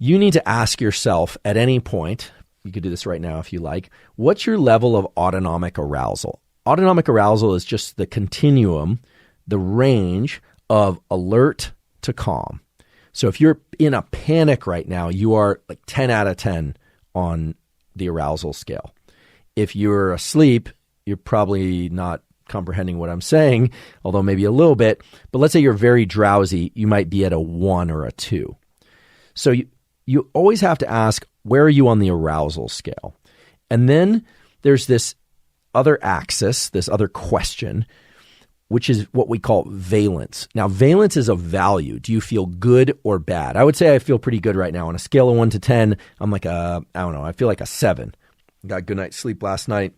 you need to ask yourself at any point, you could do this right now if you like, what's your level of autonomic arousal? Autonomic arousal is just the continuum, the range of alert to calm. So if you're in a panic right now, you are like 10 out of 10 on the arousal scale. If you're asleep, you're probably not comprehending what I'm saying, although maybe a little bit. But let's say you're very drowsy, you might be at a 1 or a 2. So you always have to ask, where are you on the arousal scale? And then there's this other axis, this other question, which is what we call valence. Now, valence is a value. Do you feel good or bad? I would say I feel pretty good right now. On a scale of 1 to 10, I'm like I feel like a 7. Got a good night's sleep last night.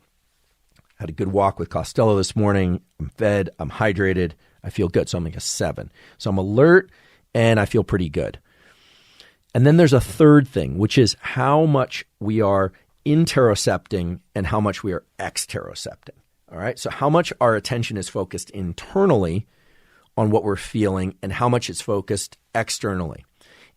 Had a good walk with Costello this morning. I'm fed. I'm hydrated. I feel good. So I'm like a 7. So I'm alert and I feel pretty good. And then there's a third thing, which is how much we are interocepting and how much we are exterocepting. All right. So how much our attention is focused internally on what we're feeling and how much it's focused externally.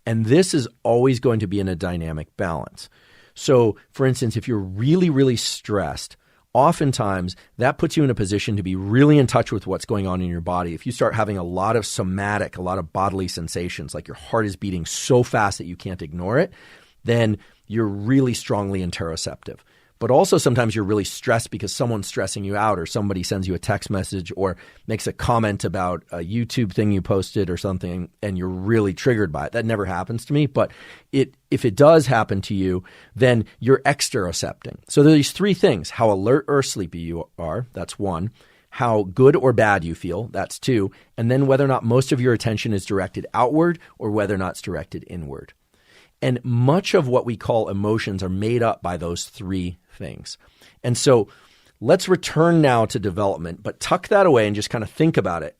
And this is always going to be in a dynamic balance. So for instance, if you're really, really stressed, oftentimes that puts you in a position to be really in touch with what's going on in your body. If you start having a lot of bodily sensations, like your heart is beating so fast that you can't ignore it, then you're really strongly interoceptive. But also sometimes you're really stressed because someone's stressing you out or somebody sends you a text message or makes a comment about a YouTube thing you posted or something and you're really triggered by it. That never happens to me, but if it does happen to you, then you're exterocepting. So there are these 3 things: how alert or sleepy you are, that's 1. How good or bad you feel, that's 2. And then whether or not most of your attention is directed outward or whether or not it's directed inward. And much of what we call emotions are made up by those 3 things. And so let's return now to development, but tuck that away and just kind of think about it.